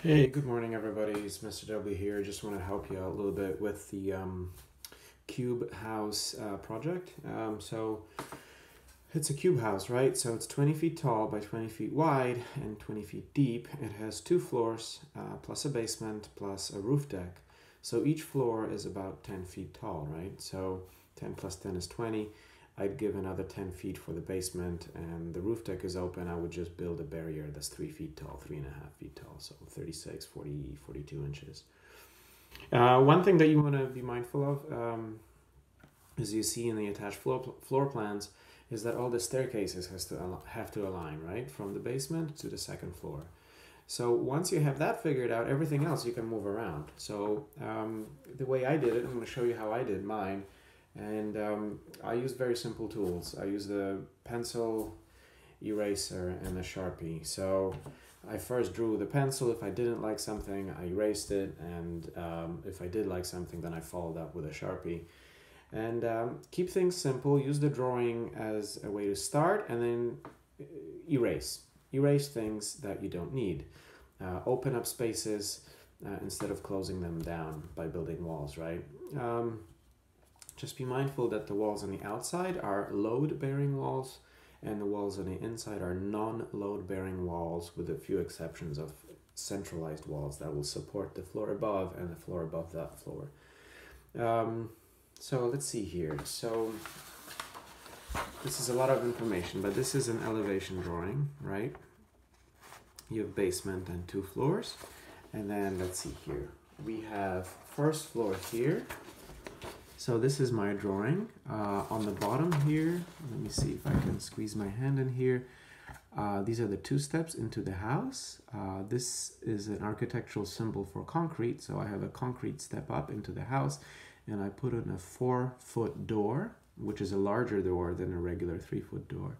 Hey, good morning, everybody. It's Mr. W here. Just want to help you out a little bit with the cube house project. So it's a cube house, right? So it's 20 feet tall by 20 feet wide and 20 feet deep. It has 2 floors plus a basement plus a roof deck. So each floor is about 10 feet tall, right? So 10 plus 10 is 20. I'd give another 10 feet for the basement, and the roof deck is open. I would just build a barrier that's 3 feet tall, 3.5 feet tall, so 36, 40, 42 inches. One thing that you want to be mindful of, as you see in the attached floor plans, is that all the staircases have to align, right? From the basement to the second floor. So once you have that figured out, everything else you can move around. So the way I did it, I'm going to show you how I did mine. And I use very simple tools. I use the pencil, eraser, and a Sharpie. So I first drew the pencil. If I didn't like something, I erased it. And if I did like something, then I followed up with a Sharpie. And keep things simple. Use the drawing as a way to start, and then erase. Erase things that you don't need. Open up spaces instead of closing them down by building walls, right? Just be mindful that the walls on the outside are load-bearing walls and the walls on the inside are non-load-bearing walls, with a few exceptions of centralized walls that will support the floor above and the floor above that floor. So let's see here. So this is a lot of information, but this is an elevation drawing, right? You have basement and 2 floors. And then let's see here. We have first floor here. So this is my drawing. On the bottom here, let me see if I can squeeze my hand in here. These are the 2 steps into the house. This is an architectural symbol for concrete. So I have a concrete step up into the house, and I put in a 4-foot door, which is a larger door than a regular 3-foot door.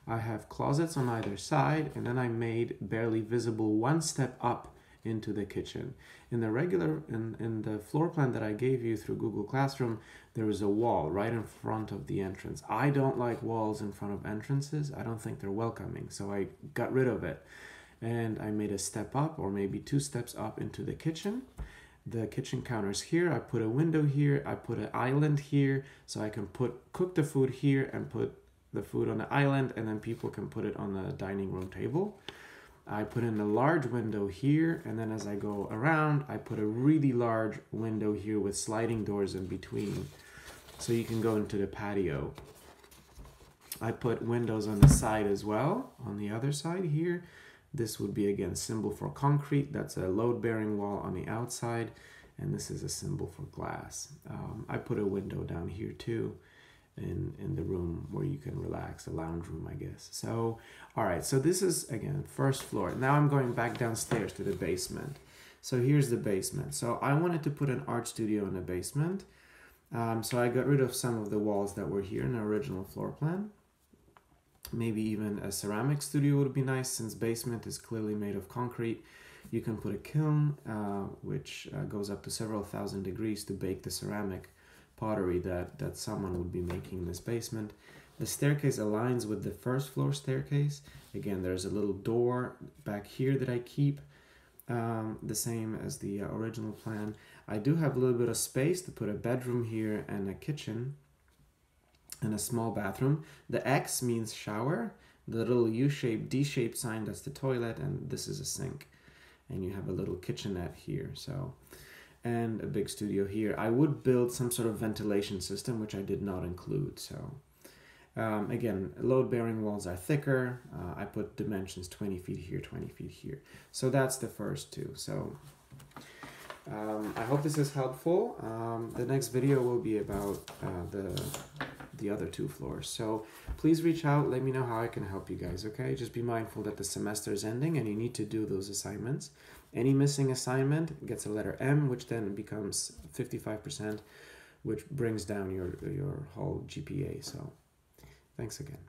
I have closets on either side, and then I made barely visible 1 step up into the kitchen. In the floor plan that I gave you through Google Classroom, there is a wall right in front of the entrance. I don't like walls in front of entrances. I don't think they're welcoming, so I got rid of it. And I made a step up, or maybe 2 steps up, into the kitchen. The kitchen counter's here. I put a window here. I put an island here, so I can cook the food here and put the food on the island, and then people can put it on the dining room table. I put in a large window here, and then as I go around, I put a really large window here with sliding doors in between, so you can go into the patio. I put windows on the side as well, on the other side here. This would be, again, symbol for concrete. That's a load-bearing wall on the outside, and this is a symbol for glass. I put a window down here too, in the room where you can relax, a lounge room, I guess. So, all right, so this is, again, first floor. Now I'm going back downstairs to the basement. So here's the basement. So I wanted to put an art studio in the basement. So I got rid of some of the walls that were here in the original floor plan. Maybe even a ceramic studio would be nice, since basement is clearly made of concrete. You can put a kiln, which goes up to several thousand degrees to bake the ceramic pottery that someone would be making in this basement. The staircase aligns with the first floor staircase. Again, there's a little door back here that I keep the same as the original plan. I do have a little bit of space to put a bedroom here and a kitchen and a small bathroom. The X means shower. The little U-shaped, D-shaped sign, that's the toilet, and this is a sink. And you have a little kitchenette here. So, and a big studio here. I would build some sort of ventilation system, which I did not include. So again, load-bearing walls are thicker. I put dimensions 20 feet here, 20 feet here. So that's the first 2. So I hope this is helpful. The next video will be about the other 2 floors. So please reach out. Let me know how I can help you guys, okay? Just be mindful that the semester is ending and you need to do those assignments. Any missing assignment gets a letter M, which then becomes 55%, which brings down your whole GPA. So thanks again.